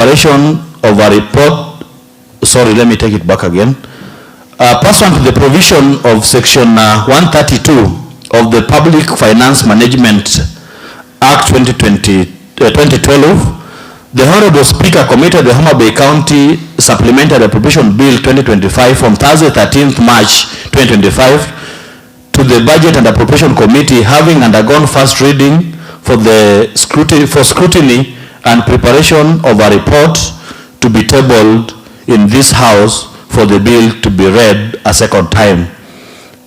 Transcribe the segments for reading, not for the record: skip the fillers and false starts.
Preparation of a report, sorry, let me take it back again. Pursuant to the provision of section 132 of the Public Finance Management Act 2012, the Honorable Speaker committed the HOMA Bay County Supplementary Appropriation Bill 2025 from Thursday 13th March 2025 to the Budget and Appropriation Committee, having undergone first reading for scrutiny and preparation of a report to be tabled in this House for the bill to be read a second time.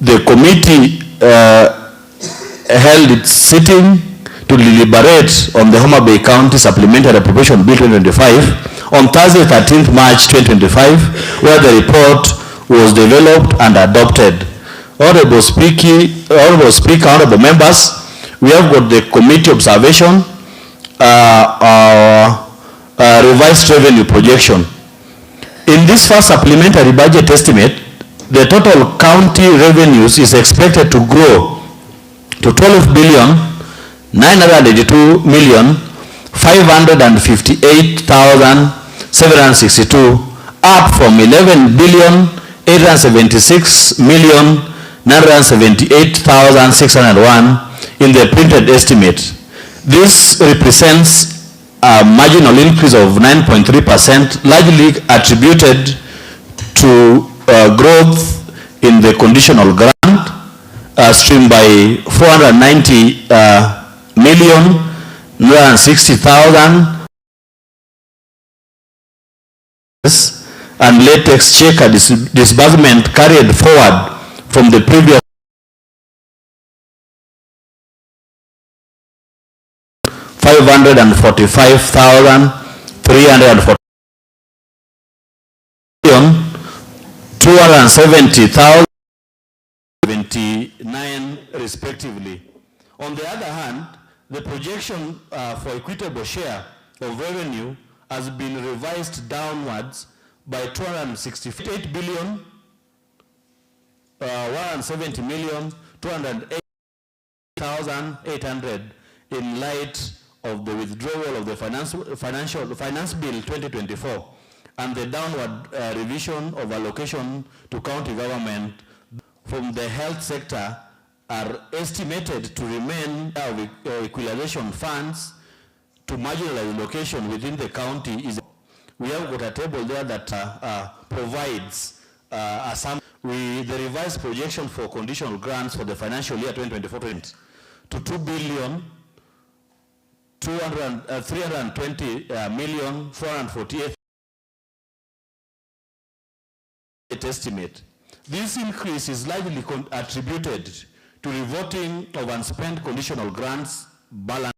The committee held its sitting to deliberate on the HOMA Bay County Supplementary Appropriation Bill 2025 on Thursday 13th March 2025, where the report was developed and adopted. Honorable Speaker, honorable members, we have got the committee observation, revised revenue projection. In this first supplementary budget estimate, the total county revenues is expected to grow to 12,982,558,762, up from 11,876,978,601 in the printed estimate. This represents a marginal increase of 9.3%, largely attributed to growth in the conditional grant stream by 490,960,000 and latex checker disbursement carried forward from the previous 545,340 270,079 respectively. On the other hand, the projection for equitable share of revenue has been revised downwards by 268 billion 170,208,800 in light of the withdrawal of the finance bill 2024 and the downward revision of allocation to county government from the health sector are estimated to remain equalization funds to marginalized location within the county. We have got a table there that provides the revised projection for conditional grants for the financial year 2024 to 320,448 estimate. This increase is largely attributed to reverting of unspent conditional grants balance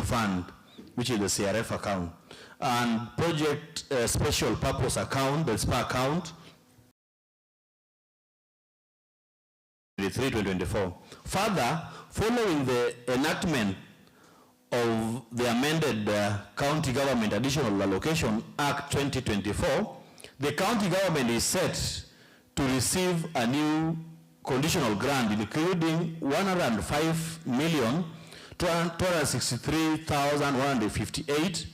fund, which is the CRF account, and project special purpose account, the SPA account, 2024. Further, following the enactment of the amended County Government Additional Allocation Act 2024, the county government is set to receive a new conditional grant including 105,263,158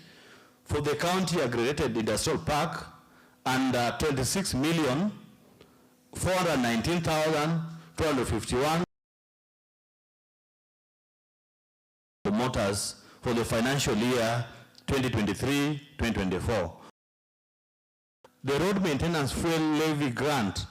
for the county aggregated industrial park and 26,419,251 motors for the financial year 2023-2024. The road maintenance fuel levy grant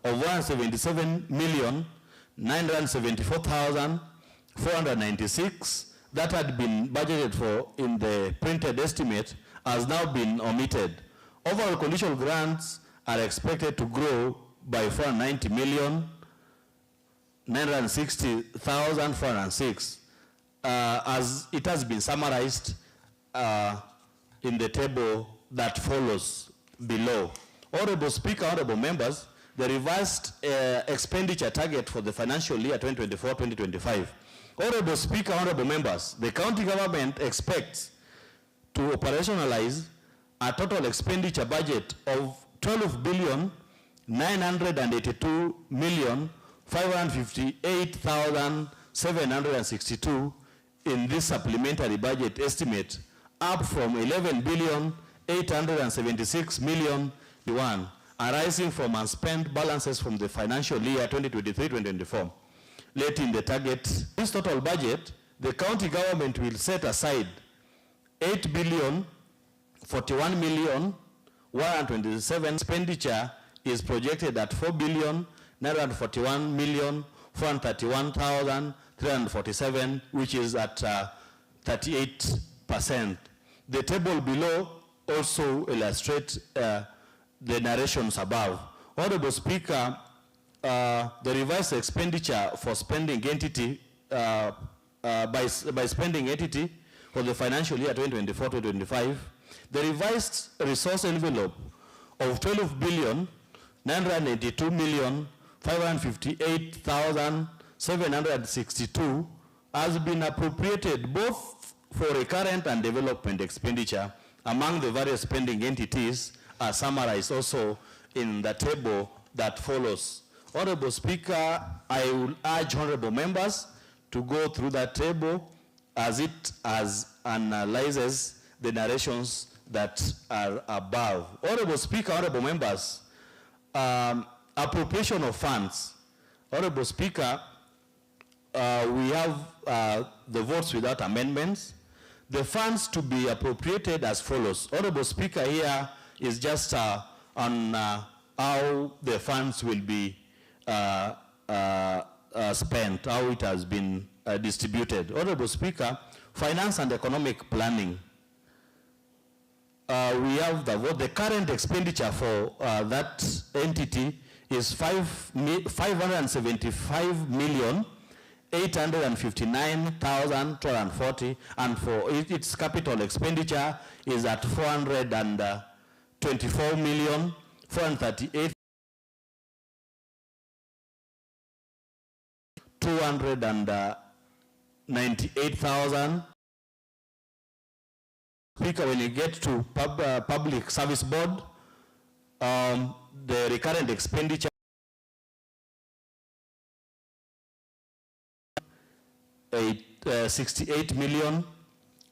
of 177,974,496 that had been budgeted for in the printed estimate has now been omitted. Overall conditional grants are expected to grow by 490,960,406 as it has been summarized in the table that follows below. Honorable Speaker, honorable members, the revised expenditure target for the financial year 2024-2025. Honorable Speaker, honorable members, the county government expects to operationalize a total expenditure budget of 12,982,558,762 in this supplementary budget estimate up from 11 billion 876 million yuan, arising from unspent balances from the financial year 2023-2024, late in the target. This total budget, the county government will set aside 8 billion 41 million 127. Expenditure is projected at 4 billion 941 million 431,347, which is at 38%. The table below also illustrates the narrations above. Honorable Speaker, the revised expenditure for spending entity by spending entity for the financial year 2024-2025, the revised resource envelope of 12 billion 982 million 558,762 has been appropriated both for recurrent and development expenditure among the various spending entities, as summarized also in the table that follows. Honorable Speaker, I will urge honorable members to go through that table as it analyzes the narrations that are above. Honorable Speaker, honorable members, appropriation of funds. Honorable Speaker, we have the votes without amendments. The funds to be appropriated as follows. Honorable Speaker, here is just on how the funds will be spent, how it has been distributed. Honorable Speaker, finance and economic planning. We have the vote. The current expenditure for that entity is 575 million 859,240, and for its capital expenditure is at 424 million 438 298,000. Speaker, when you get to Public Service Board, the recurrent expenditure 68 million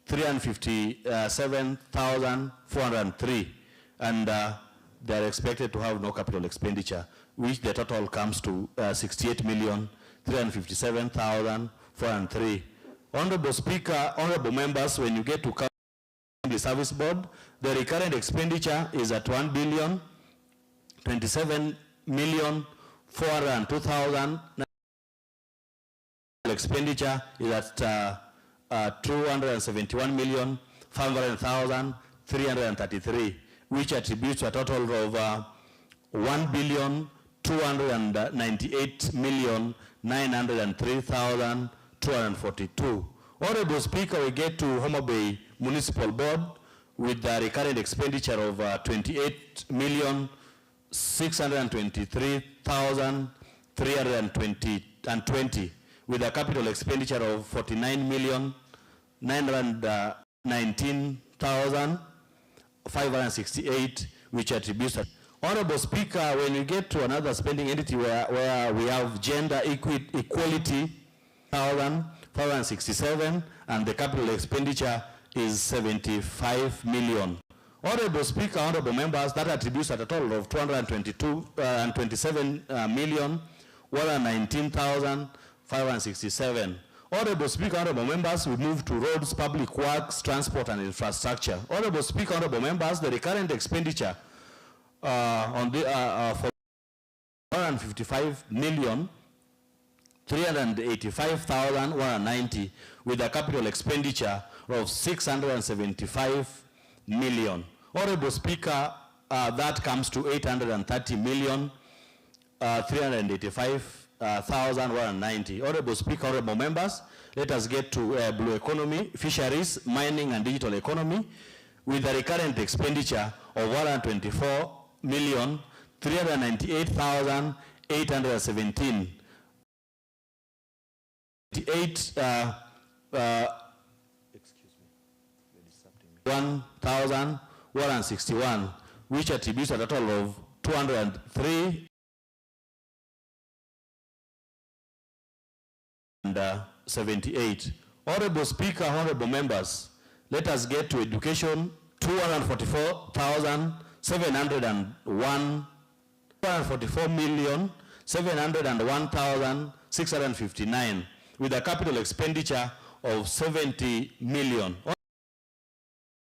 357,403, and they are expected to have no capital expenditure, which the total comes to 68 million 357,403. Honorable Speaker, honorable members, when you get to the Service Board, the recurrent expenditure is at 1 billion 27 million 402,000. Expenditure is at 271 million 500,333, which attributes a total of 1 billion 298 million 903,242. Honorable Speaker, we get to HOMA Bay Municipal Board with the recurrent expenditure of 28 million 623,320, with a capital expenditure of 49 million 919,568, which attributes. Honorable Speaker, when you get to another spending entity where we have gender equality 1,567, and the capital expenditure is 75 million. Honorable Speaker, honorable members, that attributes at a total of 227 million 119,567. Honorable Speaker, honorable members, we move to roads, public works, transport and infrastructure. Honorable Speaker, honorable members, the recurrent expenditure for 155 million 385,190, with a capital expenditure of 675 million. Honorable Speaker, that comes to 830 million 385,190. Honorable Speaker, honorable members, let us get to blue economy, fisheries, mining and digital economy, with a recurrent expenditure of 124 million 398,817. 1,161, which attributes a total of 203 and 78. Honorable Speaker, honorable members, Let us get to education, 244,701, 244,701,659, with a capital expenditure of 70 million.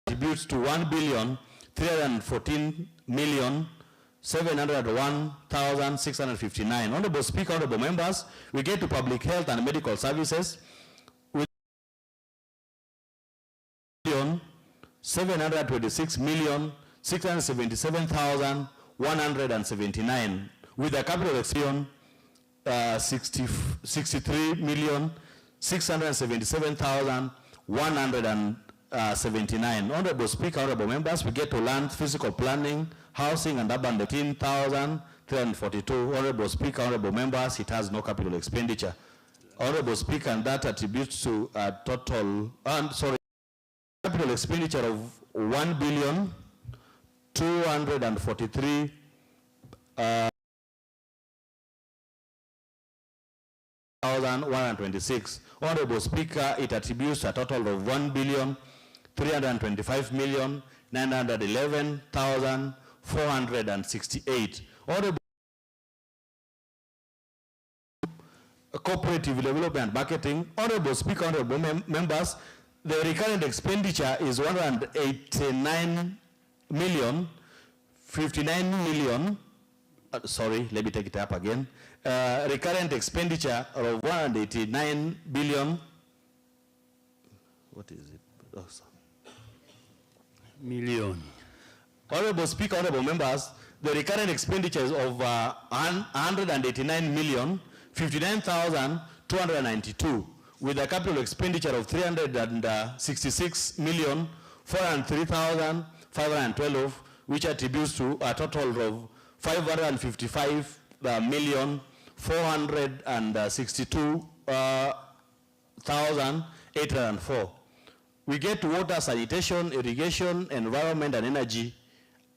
Contributes to 1,314,701,659. Honorable Speaker, honorable members, we get to public health and medical services with 726,677,179, with a capital expenditure 63,677,179. Honorable Speaker, honorable members, we get to land, physical planning, housing and urban 13,342. Honorable Speaker, honorable members, it has no capital expenditure. Honorable Speaker, and that attributes to a total, capital expenditure of 1,243,126. Honorable Speaker, it attributes a total of 1,325,911,468. Honorable Cooperative Development Marketing. Honorable Speaker, honorable members, the recurrent expenditure is 189 million. Sorry, let me take it up again. Recurrent expenditure of 189 billion. What is it? Oh, sorry. Million. Honorable Speaker, honorable members, the recurrent expenditure is of 189,059,292, with a capital expenditure of 366,403,512, which attributes to a total of 555,462,804. We get to water, sanitation, irrigation, environment, and energy.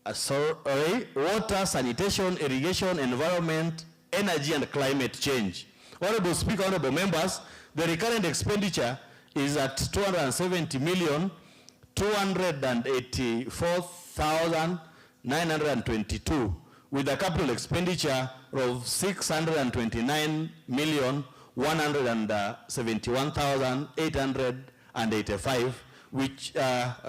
Water, sanitation, irrigation, environment, energy, and climate change. Honorable Speaker, honorable members, the recurrent expenditure is at 270,284,922, with a capital expenditure of 629,171,885, which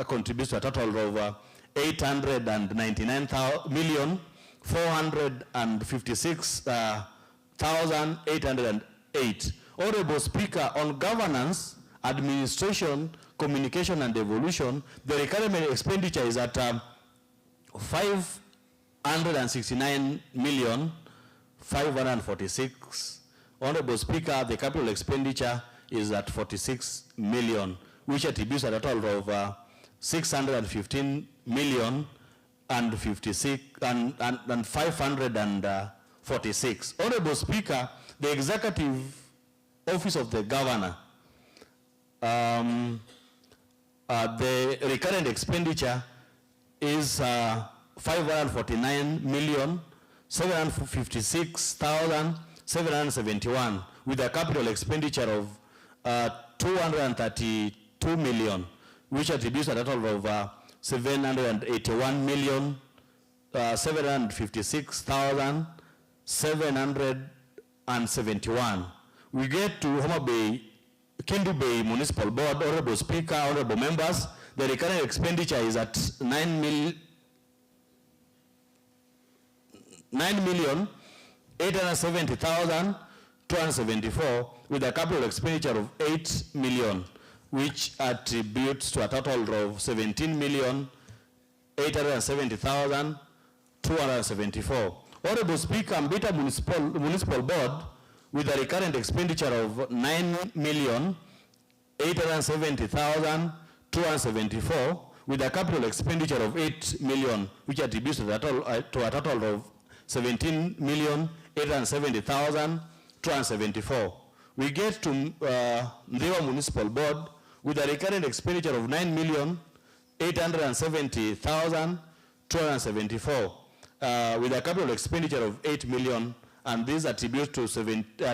contributes to a total of 899,456,808. Honorable Speaker, on governance, administration, communication, and devolution, the recurrent expenditure is at 569,546. Honorable Speaker, the capital expenditure is at 46 million, which attributes a total of 615 million and 56 and 546. Honorable Speaker, the executive office of the governor, the recurrent expenditure is 549,756,771, with a capital expenditure of 232 million, which attributes a total of 781,756,771. We get to HOMA Bay, Kindu Bay Municipal Board. Honorable Speaker, honorable members, the recurrent expenditure is at 9,870,274, with a capital expenditure of 8 million, which attributes to a total of 17,870,274. Honorable Speaker, Mbita Municipal Board, with a recurrent expenditure of 9,870,274, with a capital expenditure of 8 million, which attributes to a total of 17,870,274. We get to Ndiwa Municipal Board with a recurrent expenditure of 9,870,274, with a capital expenditure of 8 million, and this attributes to a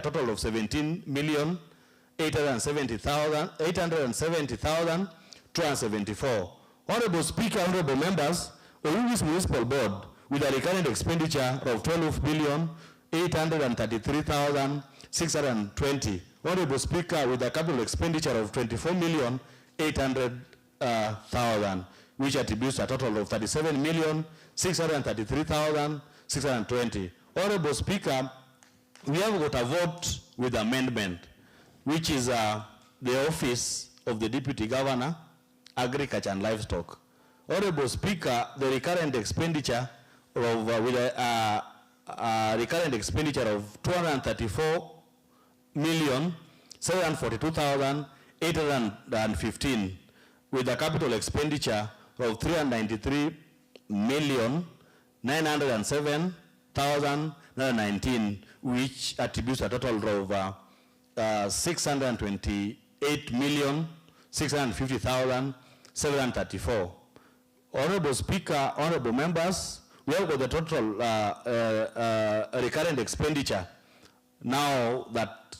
total of 17,870,274, 274. Honorable Speaker, honorable members, Oyugis Municipal Board, with a recurrent expenditure of 12,833,620. Honorable Speaker, with a capital expenditure of 24,800,000, which attributes a total of 37,633,620. Honorable Speaker, we have got a vote with amendment, which is the office of the Deputy Governor, Agriculture and Livestock. Honorable Speaker, the recurrent expenditure of with a recurrent expenditure of 234,742,815, with a capital expenditure of 393,907,919, which attributes a total of 628,650,734. Honorable Speaker, honorable members, we have got the total recurrent expenditure now that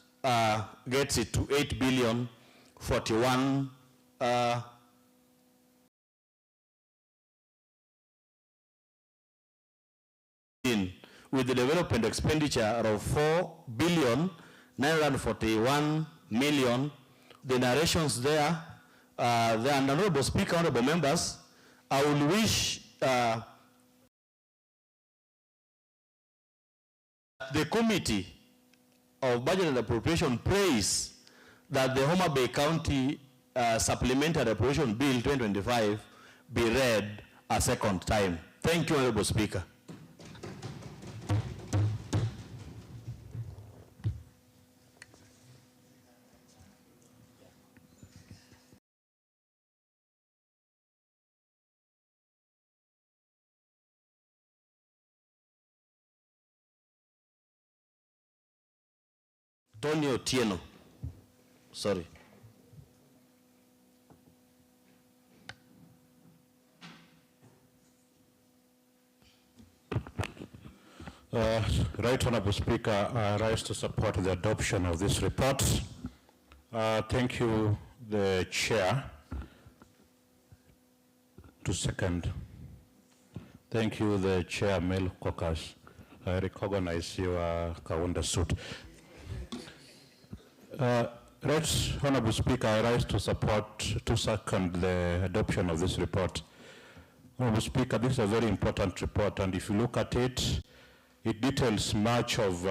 gets it to 8,041,000,000. With the development expenditure of 4,941,000,000. The narrations there, the honorable Speaker, honorable members, I will wish the Committee of Budget and Appropriation praise that the HOMA Bay County Supplementary Appropriation Bill 2025 be read a second time. Thank you, honorable Speaker. Tony Otieno. Sorry. Right Honorable Speaker, I rise to support the adoption of this report. Thank you, the Chair. To second. Thank you, the Chair, Mel Caucus. I recognize your Kaunda suit. Right Honorable Speaker, I rise to second the adoption of this report. Honorable Speaker, this is a very important report, and if you look at it, it details much of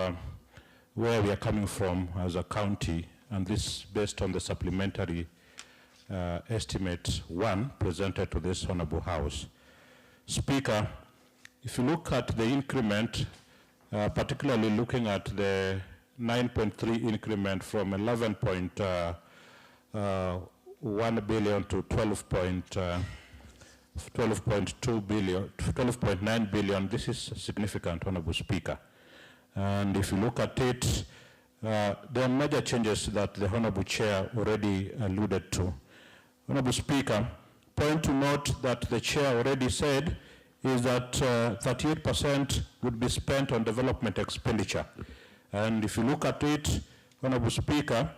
where we are coming from as a county, and this based on the supplementary estimate 1 presented to this Honorable House. Speaker, if you look at the increment, particularly looking at the 9.3 increment from 11.1 billion to 12.9 billion, this is significant, Honorable Speaker. And if you look at it, there are major changes that the Honorable Chair already alluded to. Honorable Speaker, point to note that the Chair already said is that 38% would be spent on development expenditure. And if you look at it, Honorable Speaker,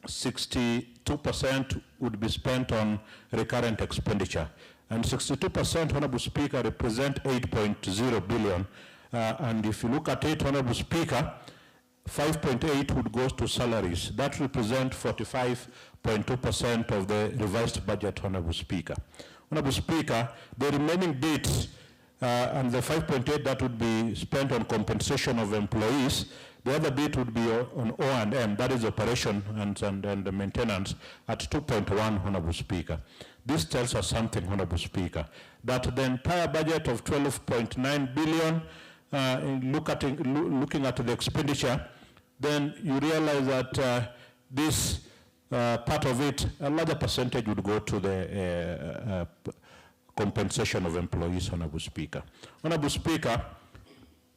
62% would be spent on recurrent expenditure. And 62%, Honorable Speaker, represent 8.0 billion. And if you look at it, Honorable Speaker, 5.8 would go to salaries. That represents 45.2% of the revised budget, Honorable Speaker. Honorable Speaker, the remaining bits and the 5.8 that would be spent on compensation of employees, the other bit would be on O&M, that is operation and the maintenance, at 2.1, Honorable Speaker. This tells us something, Honorable Speaker, that the entire budget of 12.9 billion, looking at the expenditure, then you realize that this part of it, a larger percentage would go to the compensation of employees, Honorable Speaker. Honorable Speaker,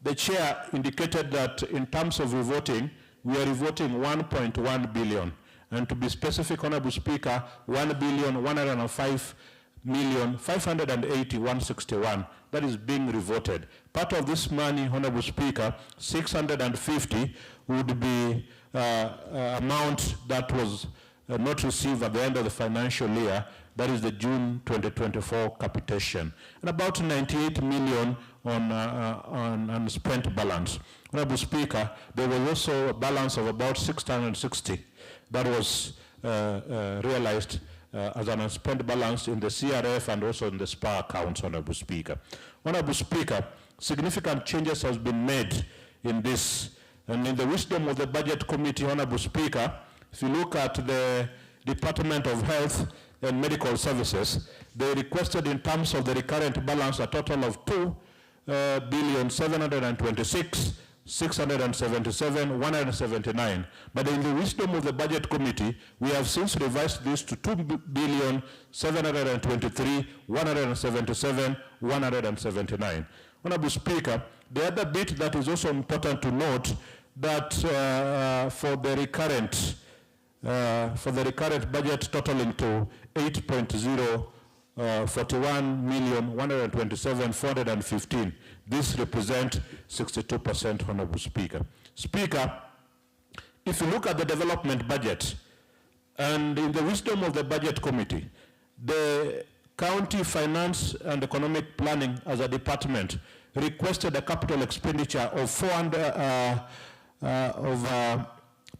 the Chair indicated that in terms of revoting, we are revoting 1.1 billion. And to be specific, Honorable Speaker, 1,105,580,161, that is being revoted. Part of this money, Honorable Speaker, 650 would be amount that was not received at the end of the financial year, that is the June 2024 capitation, and about 98 million on unspent balance. Honorable Speaker, there was also a balance of about 660 that was realized as an unspent balance in the CRF and also in the SPA accounts, Honorable Speaker. Honorable Speaker, significant changes has been made in this, and in the wisdom of the Budget Committee, Honorable Speaker, if you look at the Department of Health and Medical Services, they requested in terms of the recurrent balance a total of 2,726,677,179. But in the wisdom of the Budget Committee, we have since revised this to 2,723,177,179. Honorable Speaker, the other bit that is also important to note that for the recurrent budget totaling to 8.041,127,415. This represents 62%, Honorable Speaker. Speaker, if you look at the development budget, and in the wisdom of the Budget Committee, the County Finance and Economic Planning as a department requested a capital expenditure of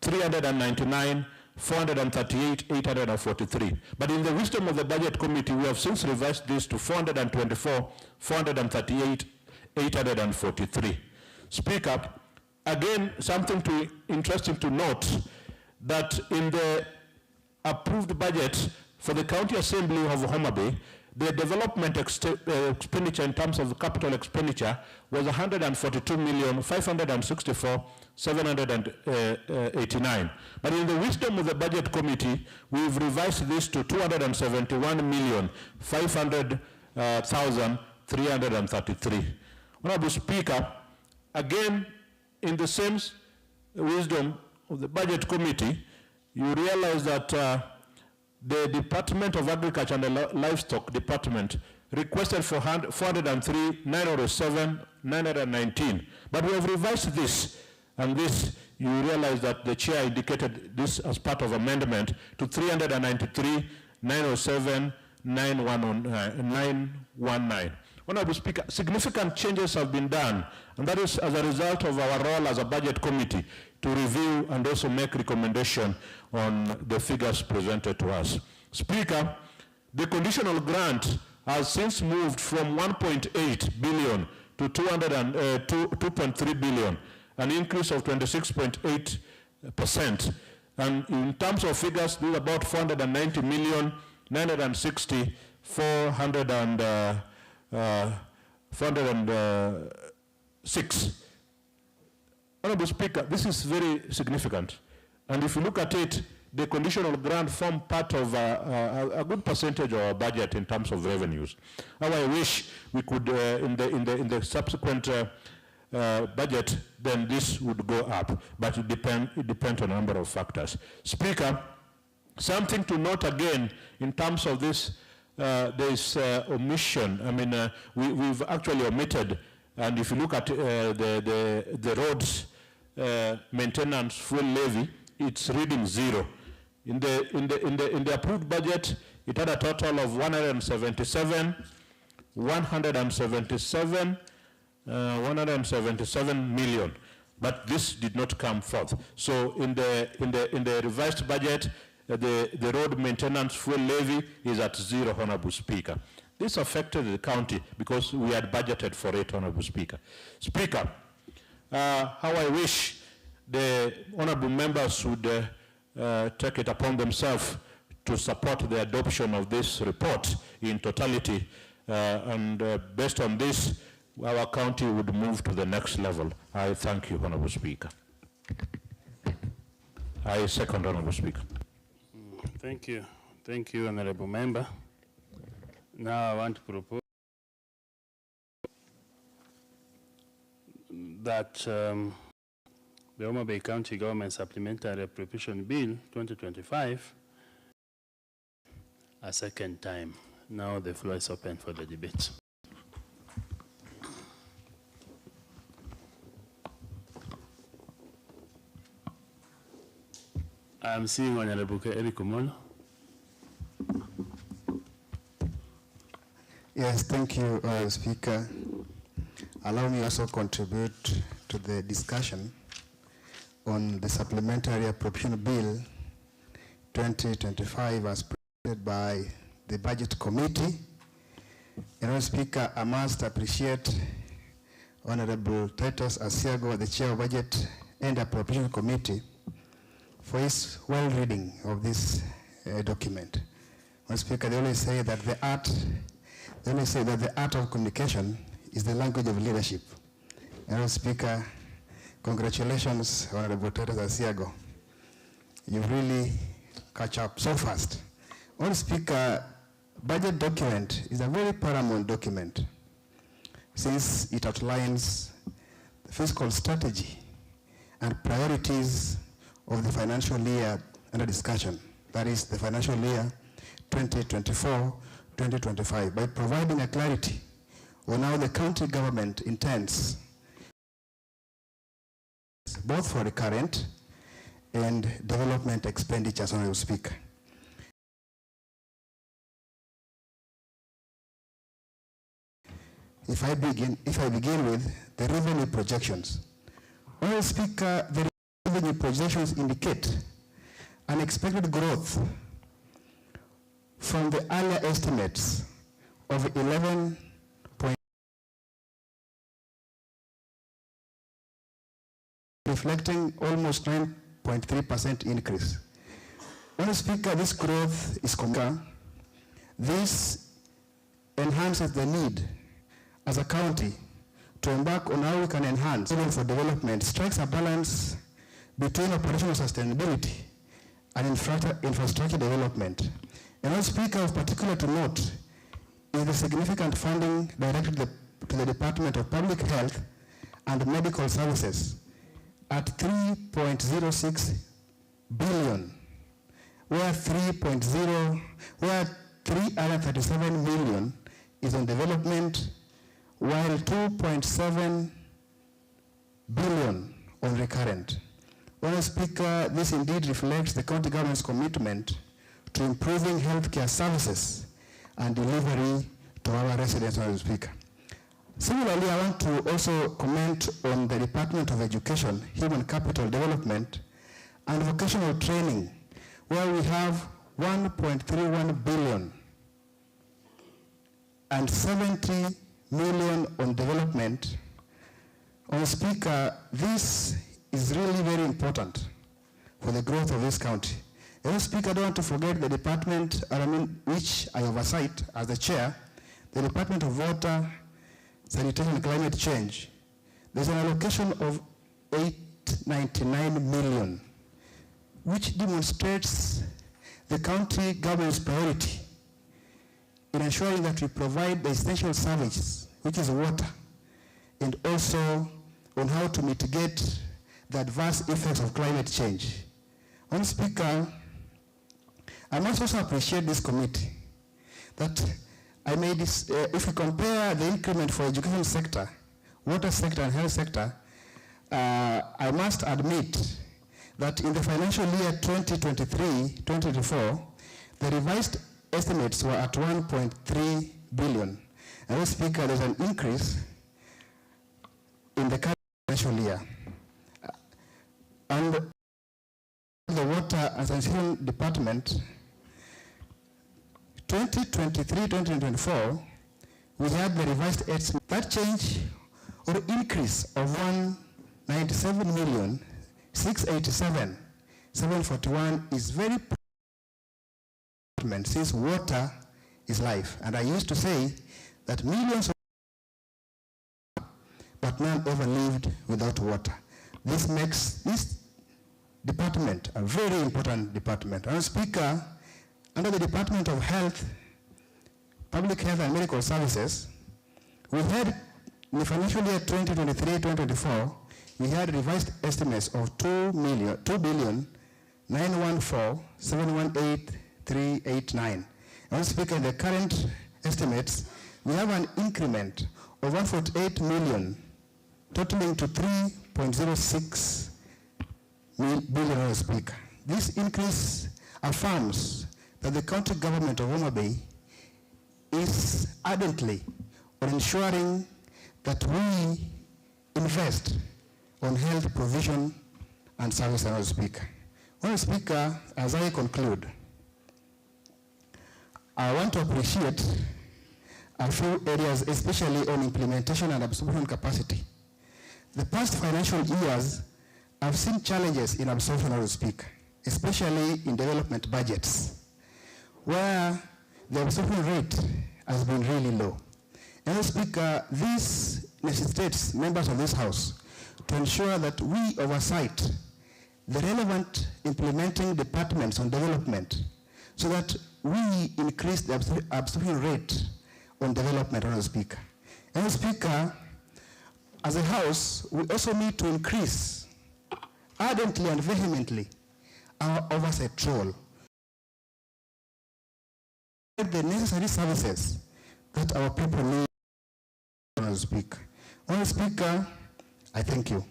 399,438,843. But in the wisdom of the Budget Committee, we have since revised this to 424,438,843. Speaker, again, something interesting to note, that in the approved budget for the County Assembly of HOMA Bay, the development expenditure in terms of capital expenditure was 142,564,789. But in the wisdom of the Budget Committee, we've revised this to 271,500,333. Honorable Speaker, again, in the same wisdom of the Budget Committee, you realize that the Department of Agriculture and the Livestock Department requested for 403,907,919. But we have revised this, and this, you realize that the chair indicated this as part of amendment to 393,907,919. Honorable Speaker, significant changes have been done, and that is as a result of our role as a Budget Committee to review and also make recommendation on the figures presented to us. Speaker, the conditional grant has since moved from 1.8 billion to 2.3 billion, an increase of 26.8%. And in terms of figures, this is about 490 million, 960, 406. Honorable Speaker, this is very significant. And if you look at it, the conditional grant form part of a good percentage of our budget in terms of revenues. How I wish we could, in the subsequent budget, then this would go up, but it depends on a number of factors. Speaker, something to note again in terms of this, this omission. I mean, we've actually omitted, and if you look at the roads maintenance fuel levy, it's reading zero. In the approved budget, it had a total of 177 million, but this did not come forth. So in the revised budget, the road maintenance fuel levy is at zero, Honorable Speaker. This affected the county because we had budgeted for it, Honorable Speaker. Speaker, how I wish the honorable members would take it upon themselves to support the adoption of this report in totality, and based on this, our county would move to the next level. I thank you, Honorable Speaker. I second, Honorable Speaker. Thank you. Thank you, Honorable Member. Now I want to propose that the HOMA Bay County Government Supplementary Appropriation Bill 2025 a second time. Now the floor is open for the debate. I'm seeing Honorable Eric Omolo. Yes, thank you, Speaker. Allow me also contribute to the discussion on the Supplementary Appropriation Bill 2025 as presented by the Budget Committee. Speaker, I must appreciate Honorable Titus Asiago, the Chair of Budget and Appropriation Committee, for his well reading of this document. Speaker, they always say that the art of communication is the language of leadership. Speaker, congratulations, Honorable Titus Asiago. You really catch up so fast. Speaker, budget document is a very paramount document since it outlines the fiscal strategy and priorities of the financial year under discussion, that is the financial year 2024-2025, by providing a clarity on how the county government intends both for recurrent and development expenditures, Honorable Speaker. If I begin with the revenue projections. Honorable Speaker, the revenue projections indicate an expected growth from the earlier estimates of 11 reflecting almost 9.3% increase. Honorable Speaker, this growth is this enhances the need as a county to embark on how we can enhance for development, strikes a balance between operational sustainability and infrastructure development. And Speaker, of particular to note is the significant funding directed to the Department of Public Health and Medical Services at 3.06 billion, where 337 million is on development, while 2.7 billion on recurrent. Honorable Speaker, this indeed reflects the county government's commitment to improving healthcare services and delivery to our residents, Honorable Speaker. Similarly, I want to also comment on the Department of Education, Human Capital Development, and Vocational Training, where we have 1.31 billion and 70 million on development. Honorable Speaker, this is really very important for the growth of this county. Honorable Speaker, I don't want to forget the department which I oversight as the chair, the Department of Water, Sanitation and Climate Change. There's an allocation of 899 million, which demonstrates the county government's priority in ensuring that we provide the essential service, which is water, and also on how to mitigate the adverse effects of climate change. Honorable Speaker, I must also appreciate this committee that I made this, if we compare the increment for education sector, water sector and health sector, I must admit that in the financial year 2023-2024, the revised estimates were at 1.3 billion. And Speaker, there's an increase in the current financial year. And the Water and Sanitation Department, 2023-2024, we had the revised estimate. That change or increase of 197,687,741 is very important since water is life. And I used to say that millions of but none ever lived without water. This makes this department a very important department. And Speaker, under the Department of Health, Public Health and Medical Services, we had in the financial year 2023-2024, we had revised estimates of 2,914,718,389. And Speaker, in the current estimates, we have an increment of 148 million, totaling to 3.06 billion, Speaker. This increase affirms that the county government of HOMA Bay is ardently on ensuring that we invest on health provision and service, Honourable Speaker. Honourable Speaker, as I conclude, I want to appreciate a few areas, especially on implementation and absorption capacity. The past financial years have seen challenges in absorption, Honourable Speaker, especially in development budgets, where the absorption rate has been really low. Honourable Speaker, this necessitates members of this House to ensure that we oversight the relevant implementing departments on development so that we increase the absorption rate on development, Honourable Speaker. Honourable Speaker, as a House, we also need to increase ardently and vehemently our oversight role, the necessary services that our people need, Honourable Speaker. Honourable Speaker, I thank you.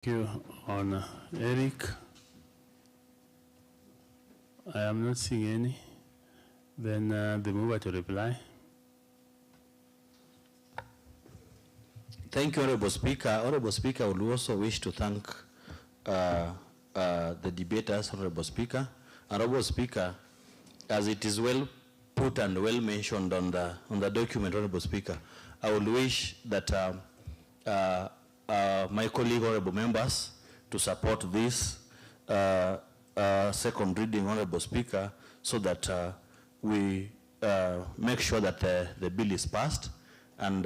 Thank you, Honour Eric. I am not seeing any. Then the mover to reply. Thank you, Honorable Speaker. Honorable Speaker, I would also wish to thank the debaters, Honorable Speaker. Honorable Speaker, as it is well put and well mentioned on the document, Honorable Speaker, I would wish that my colleague, Honorable members, to support this second reading, Honorable Speaker, so that we make sure that the bill is passed and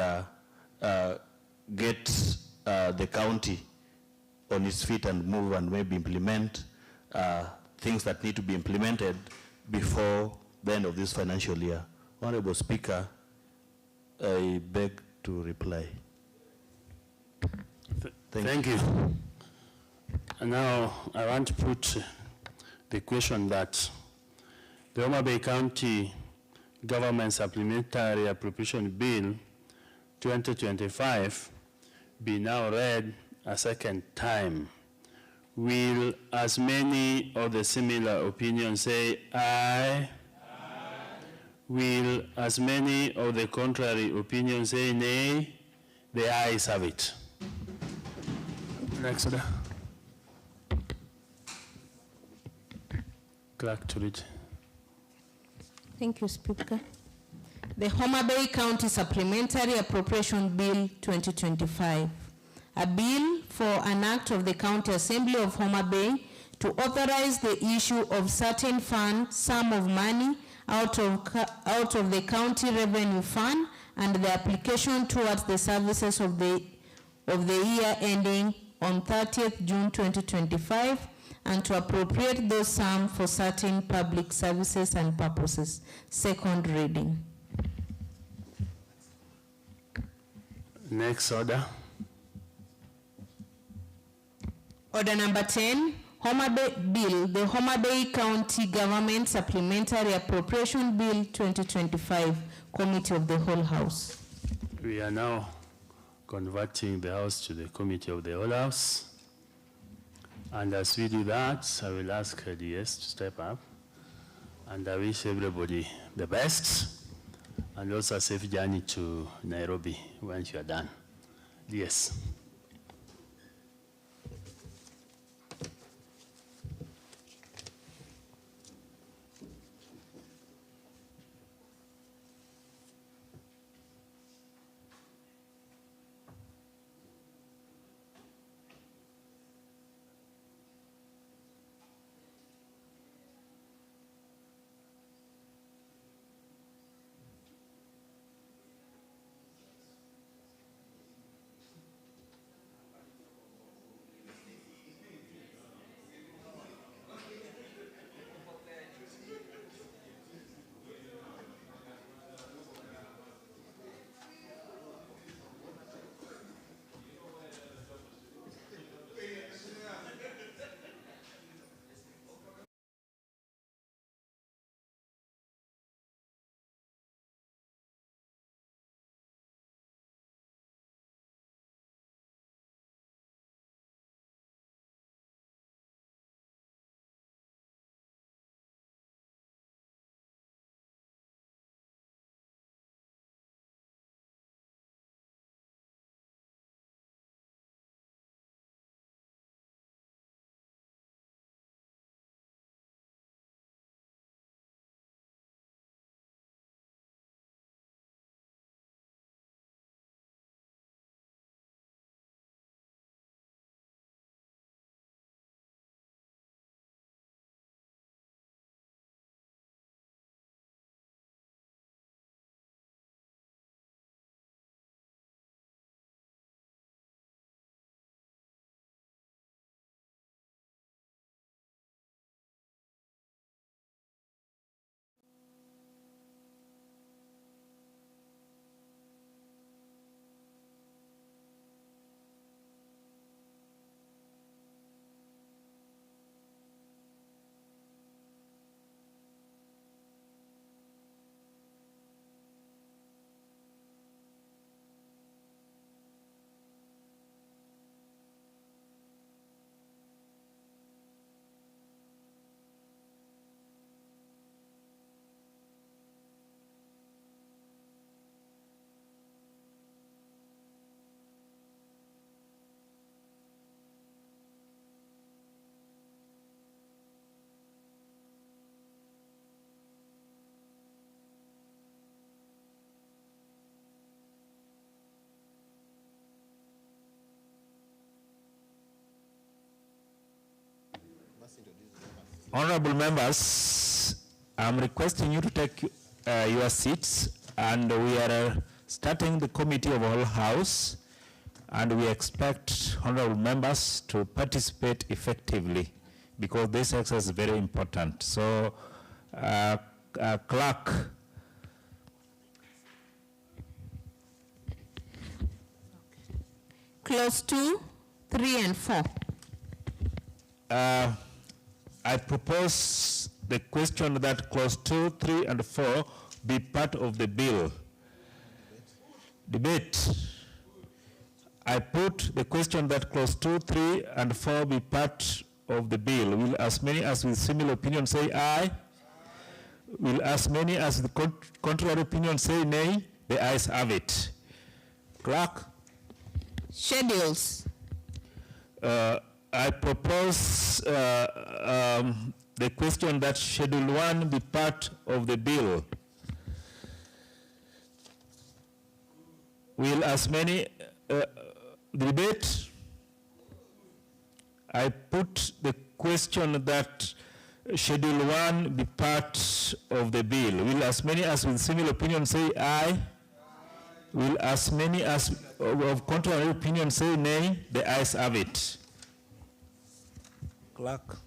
get the county on its feet and move and maybe implement things that need to be implemented before the end of this financial year. Honorable Speaker, I beg to reply. Thank you. And now I want to put the question that the HOMA Bay County Government Supplementary Appropriation Bill 2025 be now read a second time. Will as many of the similar opinions say aye? Aye. Will as many of the contrary opinions say nay? The ayes have it. Next order. Clerk to read. Thank you, Speaker. The HOMA Bay County Supplementary Appropriation Bill 2025, a bill for an act of the County Assembly of HOMA Bay to authorize the issue of certain fund sum of money out of the county revenue fund and the application towards the services of the year ending on 30th June 2025 and to appropriate those sums for certain public services and purposes. Second reading. Next order. Order number 10, HOMA Bay Bill, the HOMA Bay County Government Supplementary Appropriation Bill 2025, Committee of the Whole House. We are now converting the House to the Committee of the Whole House. And as we do that, I will ask DS to step up. And I wish everybody the best. And also a safe journey to Nairobi once you are done. DS. Honorable members, I'm requesting you to take your seats, and we are starting the committee of whole house, and we expect honorable members to participate effectively because this exercise is very important. So, clerk. Clause 2, 3, and 4. I propose the question that clause 2, 3, and 4 be part of the bill. Debate. I put the question that clause 2, 3, and 4 be part of the bill. Will as many as with similar opinion say aye? Will as many as the contrary opinion say nay? The ayes have it. Clerk. Schedules. I propose the question that Schedule 1 be part of the bill. Will as many debate? I put the question that Schedule 1 be part of the bill. Will as many as with similar opinion say aye? Will as many as of contrary opinion say nay? The ayes have it. Clerk.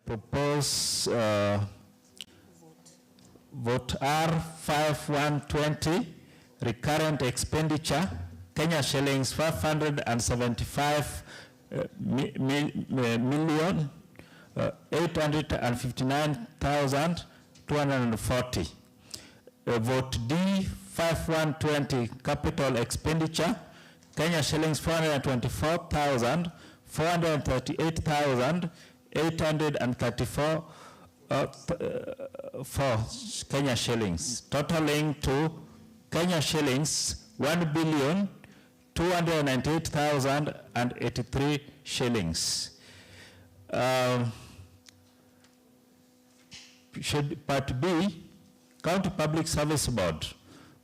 Propose vote R5120, recurrent expenditure, Kenya shillings 575 million 859,240. Vote D5120, capital expenditure, Kenya shillings 424,438,834 for Kenya shillings, totaling to Kenya shillings 1,298,083 shillings. Part B, County Public Service Board,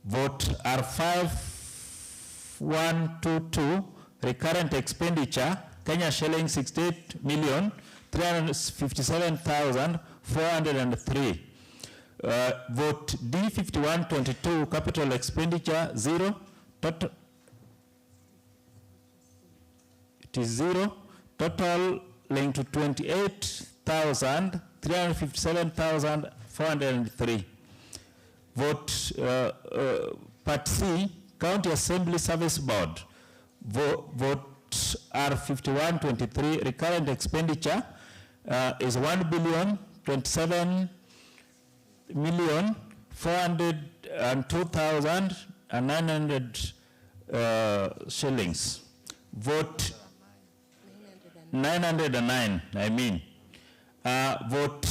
vote R5122, recurrent expenditure, Kenya shillings 68,357,403. Vote D5122, capital expenditure 0, total, it is 0, total linked to 28,357,403. Vote Part C, County Assembly Service Board, vote R5123, recurrent expenditure is 1,027,402,900 shillings. Vote 909, I mean. Vote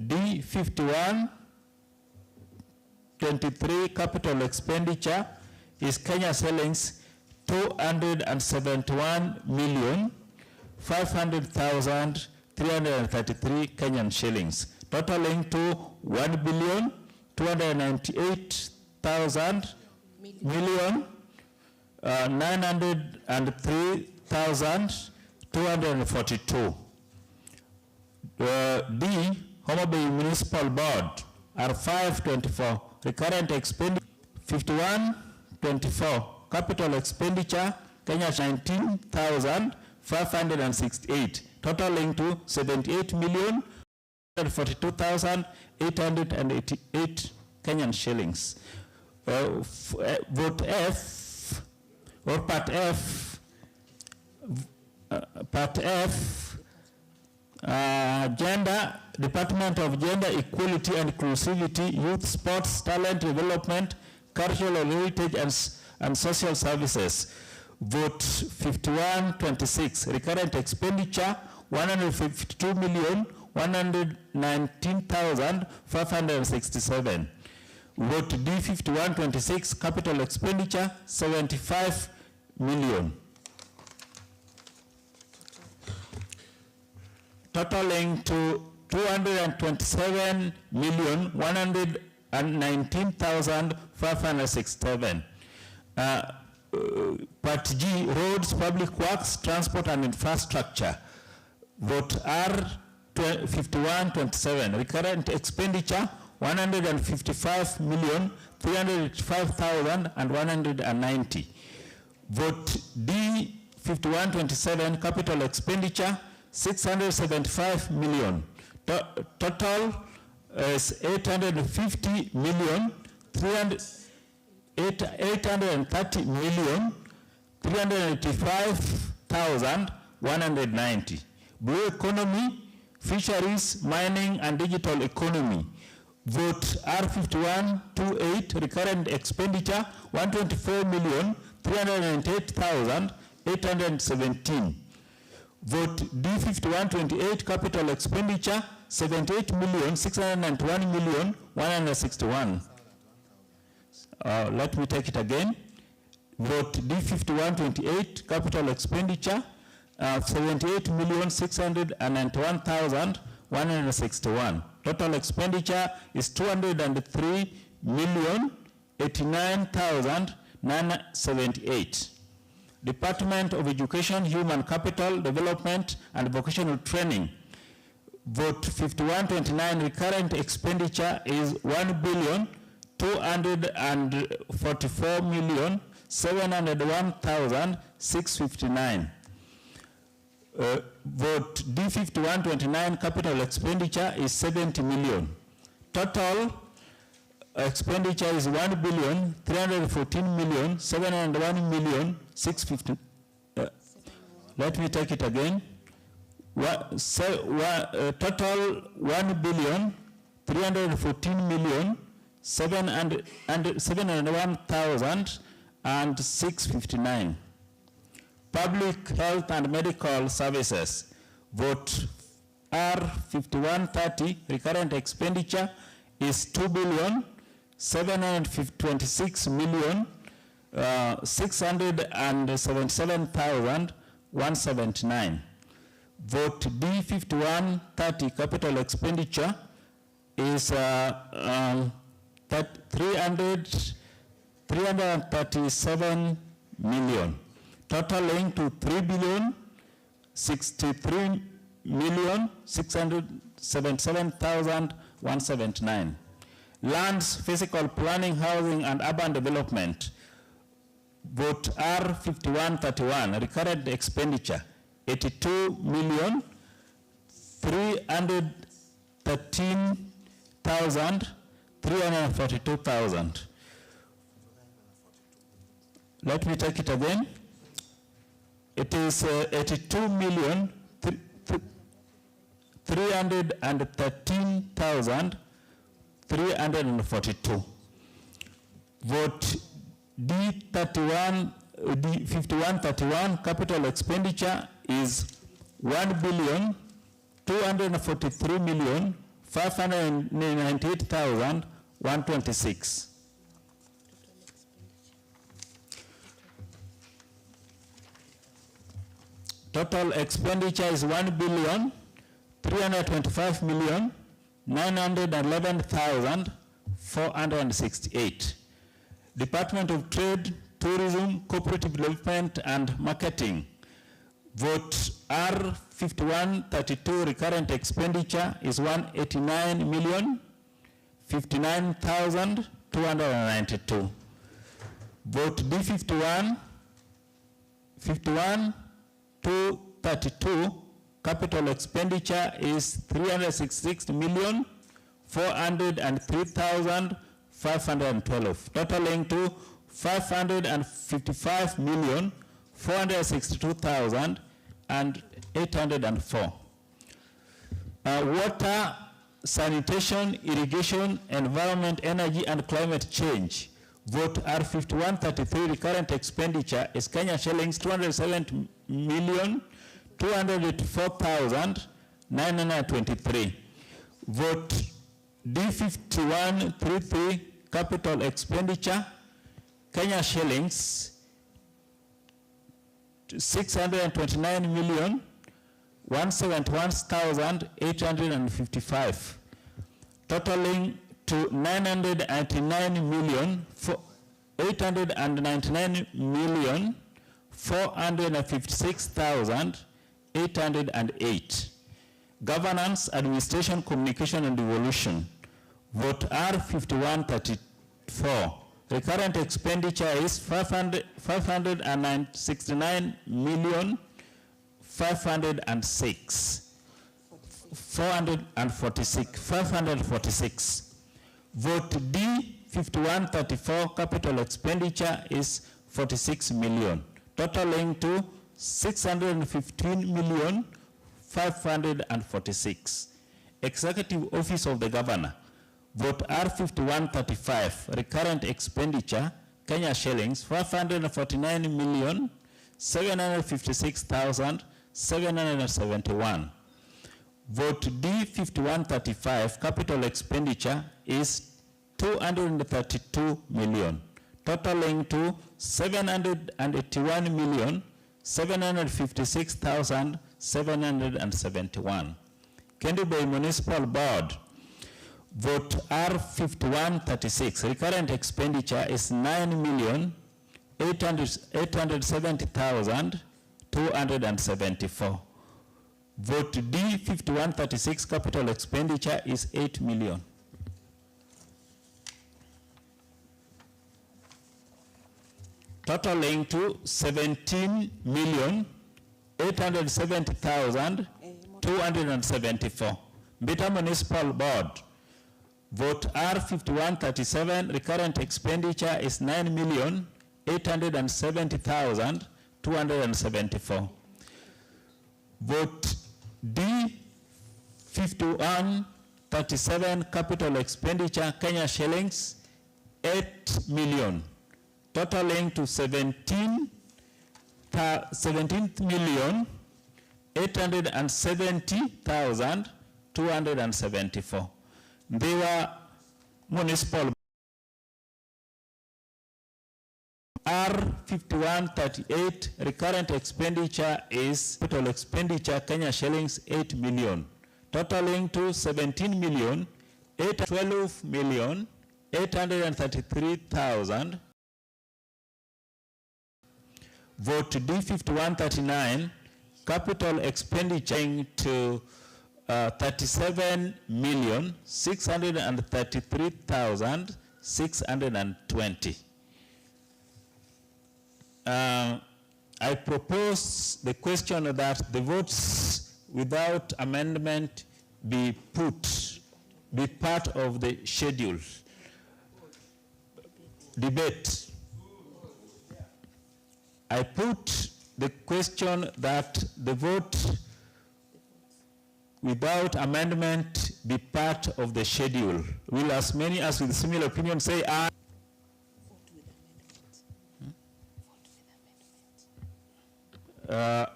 D5123, capital expenditure is Kenya shillings 271,500,3 333 Kenyan shillings, totaling to 1,298,903,242. D, Homa Bay Municipal Board, R524, recurrent expenditure 5124, capital expenditure Kenya 19,568, totaling to 78,142,888 Kenyan shillings. Vote F, or Part F, Gender, Department of Gender Equality and Inclusivity, Youth, Sports, Talent Development, Cultural Heritage and Social Services. Vote 5126, recurrent expenditure 152,119,567. Vote D 5126, capital expenditure 75 million. Totaling to 227,119,567. Part G, roads, public works, transport and infrastructure. Vote R 5127, recurrent expenditure 155,385,190. Vote D 5127, capital expenditure 675 million. Total is 850 million, 830 million, 385,190. Blue economy, fisheries, mining, and digital economy. Vote R5128, recurrent expenditure 124,398,817. Vote D5128, capital expenditure 78,691,161. Let me take it again. Vote D5128, capital expenditure 78,691,161. Total expenditure is 203,089,978. Department of Education, Human Capital Development and Vocational Training. Vote 5129, recurrent expenditure is 1,244,701,659. Vote D5129, capital expenditure is 70 million. Total expenditure is 1,314,701,650. Let me take it again. Total 1,314,701,659. Public health and medical services. Vote R5130, recurrent expenditure is 2,756,677,179. Vote D5130, capital expenditure is 337 million, totaling to 3,063,677,179. Lands, physical planning, housing, and urban development. Vote R5131, recurrent expenditure 82,313,342,000. Let me take it again. It is 82,313,342. Vote D5131, capital expenditure is 1,243,598,126. Total expenditure is 1,243,598,126. 325,911,468. Department of Trade, Tourism, Cooperative Development and Marketing. Vote R5132 recurrent expenditure is 189,059,292. Vote D51,232 capital expenditure is 366,403,512, totaling to 555,462,804. Water, sanitation, irrigation, environment, energy, and climate change. Vote R5133 recurrent expenditure is Kenya shillings 207,284,923. Vote D5133 capital expenditure Kenya shillings 629,171,855, totaling to 899,456,808. Governance, administration, communication, and devolution. Vote R5134. Recurrent expenditure is 546. Vote D5134 capital expenditure is 46 million, totaling to 615,546. Executive Office of the Governor. Vote R5135 recurrent expenditure Kenya shillings 549,756,771. Vote D5135 capital expenditure is 232 million, totaling to 781,756,771. Kendu Bay Municipal Board. Vote R5136 recurrent expenditure is 9,870,274. Vote D5136 capital expenditure is 8 million. Totaling to 17,870,274. Mbita Municipal Board. Vote R5137 recurrent expenditure is 9,870,274. Vote D5137 capital expenditure Kenya shillings 8 million, totaling to 17,870,274. Mbewa Municipal R5138 recurrent expenditure is total expenditure Kenya shillings 8 million, totaling to 17,833,000. Vote D5139 capital expenditure to 37,633,620. I propose the question that the votes without amendment be part of the schedule. Debate. I put the question that the vote without amendment be part of the schedule. Will as many as with similar opinion say aye?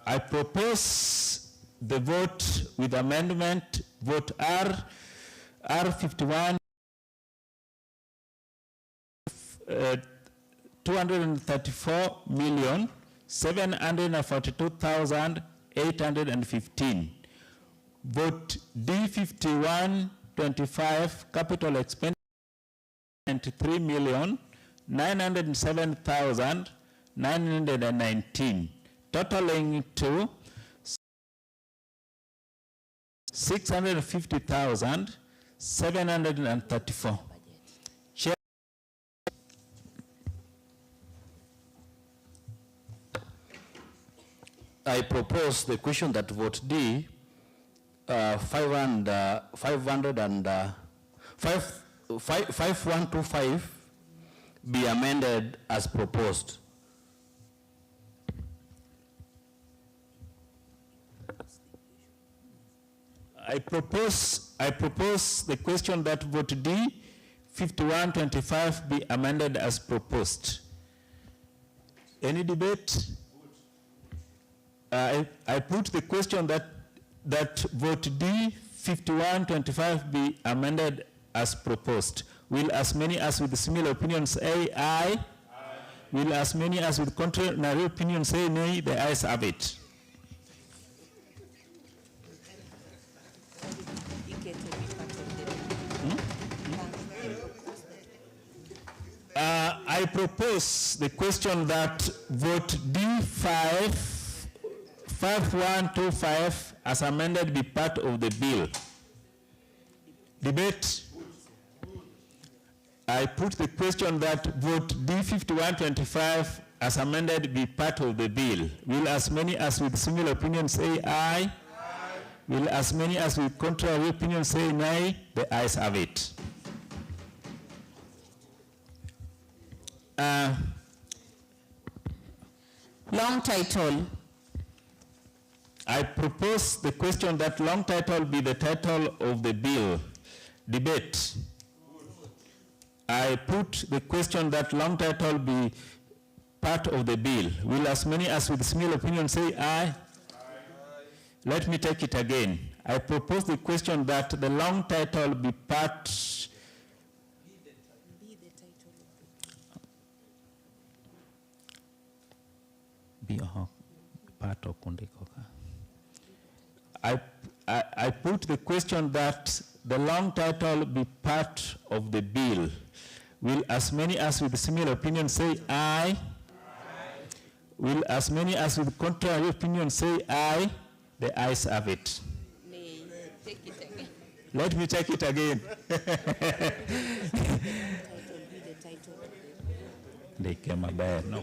I propose the vote with amendment, vote R51 234,742,815. Vote D5125 capital expenditure 3,907,919, totaling to 650,734. Chair. I propose the question that vote D, 5125 be amended as proposed. I propose the question that vote D 5125 be amended as proposed. Any debate? I put the question that vote D 5125 be amended as proposed. Will as many as with similar opinions say aye? Aye. Will as many as with contrary opinions say nay? The ayes have it. I propose the question that vote D5125 as amended be part of the bill. Debate. I put the question that vote D5125 as amended be part of the bill. Will as many as with similar opinions say aye? Aye. Will as many as with contrary opinions say nay? The ayes have it. Long title. I propose the question that long title be the title of the bill. Debate. I put the question that long title be part of the bill. Will as many as with similar opinion say aye? Aye. Let me take it again. I propose the question that the long title be part I put the question that the long title be part of the bill. Will as many as with similar opinion say aye? Aye. Will as many as with contrary opinion say aye? The ayes have it. Nay. Take it again. Let me take it again. They came about, no.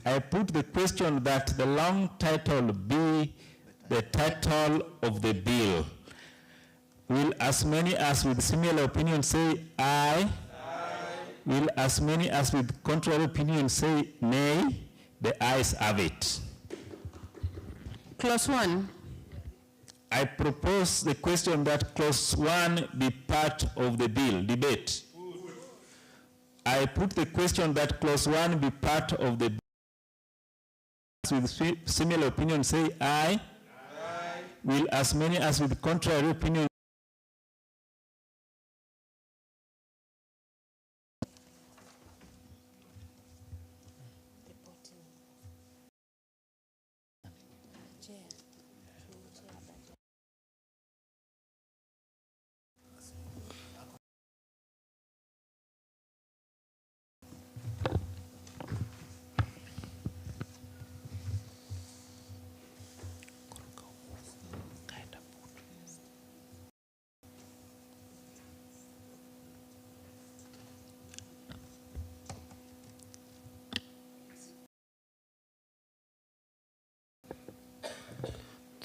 I put the question that the long title be the title of the bill. Will as many as with similar opinion say aye? Aye. Will as many as with contrary opinion say nay? The ayes have it. Clause 1. I propose the question that clause 1 be part of the bill. Debate. I put the question that clause 1 be part of the bill. With similar opinion say aye? Aye. Will as many as with contrary opinion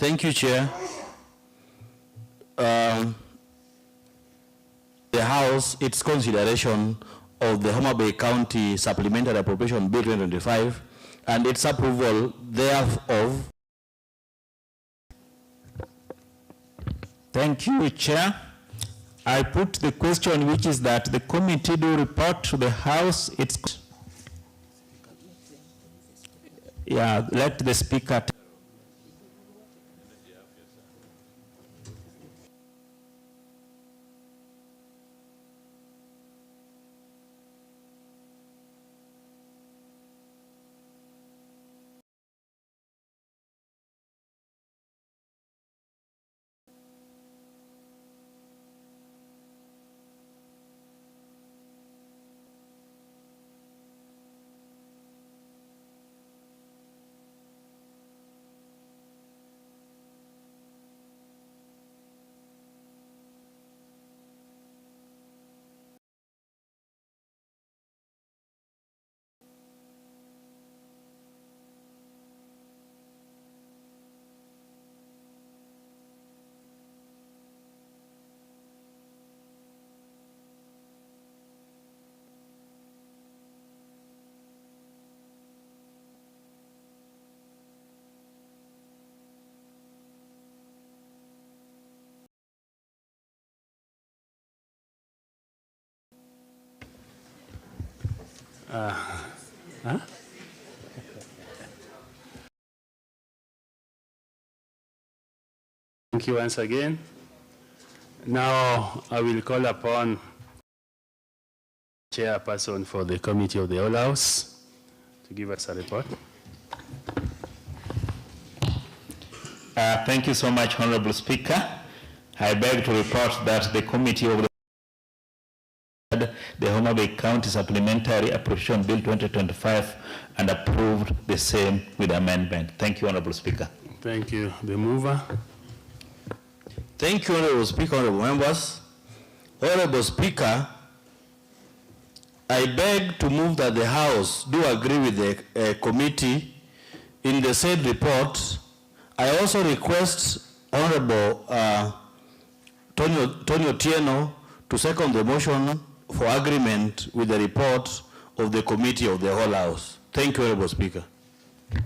Thank you, Chair. The House, its consideration of the HOMA Bay County Supplementary Appropriation Bill 2025 and its approval thereof. Thank you, Chair. I put the question, which is that the committee do report to the House its. Yeah, let the Speaker. Thank you once again. Now I will call upon Chairperson for the Committee of the Whole House to give us a report. Thank you so much, Honorable Speaker. I beg to report that the Committee of the HOMA Bay County Supplementary Appropriation Bill 2025 and approved the same with amendment. Thank you, Honorable Speaker. Thank you. The mover. Thank you, Honorable Speaker, Honorable members. Honorable Speaker, I beg to move that the House do agree with the committee in the said report. I also request Honorable Tony Otieno to second the motion for agreement with the report of the Committee of the Whole House. Thank you, Honorable Speaker.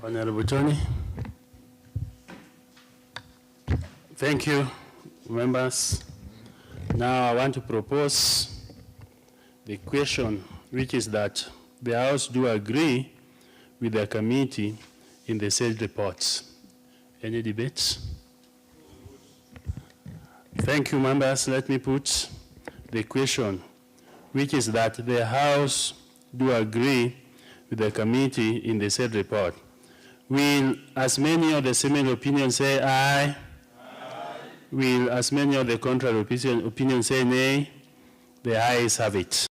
Honorable Tony. Thank you, members. Now I want to propose the question, which is that the House do agree with the committee in the said reports. Any debates? Thank you, members. Let me put the question, which is that the House do agree with the committee in the said report. Will as many of the similar opinions say aye? Aye. Will as many of the contrary opinions say nay? The ayes have it.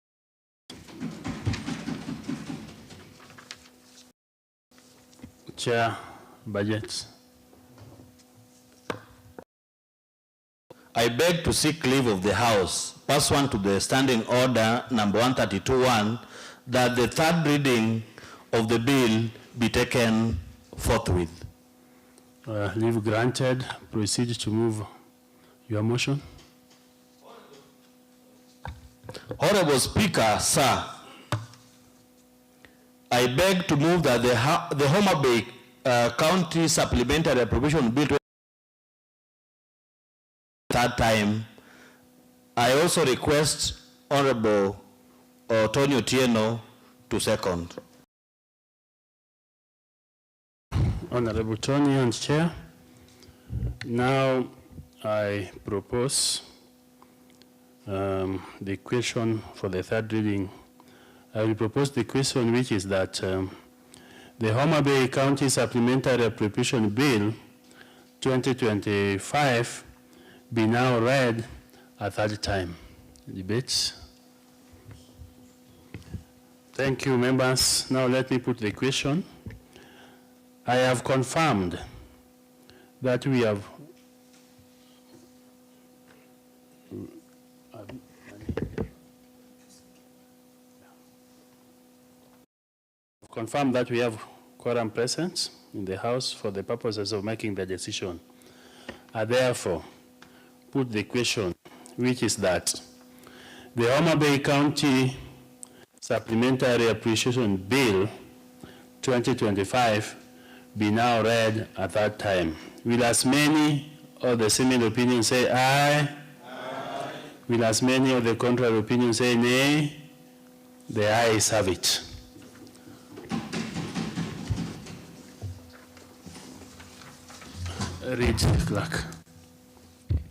Chair, budget. I beg to seek leave of the House, pursuant to the Standing Order number 132-1, that the third reading of the bill be taken forthwith. Leave granted. Proceed to move your motion. Honorable Speaker, sir, I beg to move that the HOMA Bay County Supplementary Appropriation Bill third time. I also request Honorable Tony Otieno to second. Honorable Tony and Chair. Now I propose the question for the third reading. I will propose the question, which is that the HOMA Bay County Supplementary Appropriation Bill 2025 be now read a third time. Debates? Thank you, members. Now let me put the question. I have confirmed that we have quorum present in the House for the purposes of making the decision. I therefore put the question, which is that the HOMA Bay County Supplementary Appropriation Bill 2025 be now read a third time. Will as many of the similar opinions say aye? Aye. Will as many of the contrary opinions say nay? The ayes have it. Read, clerk.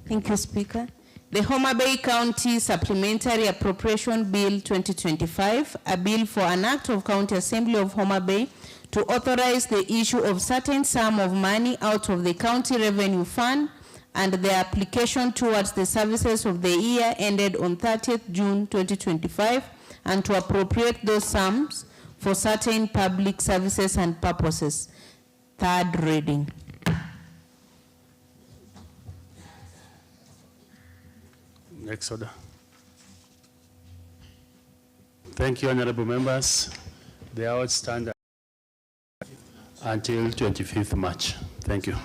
Thank you, Speaker. The HOMA Bay County Supplementary Appropriation Bill 2025, a bill for an act of County Assembly of HOMA Bay to authorize the issue of certain sum of money out of the County Revenue Fund and the application towards the services of the year ended on 30th June 2025, and to appropriate those sums for certain public services and purposes. Third reading. Next order. Thank you, honorable members. The House stand until 25th March. Thank you.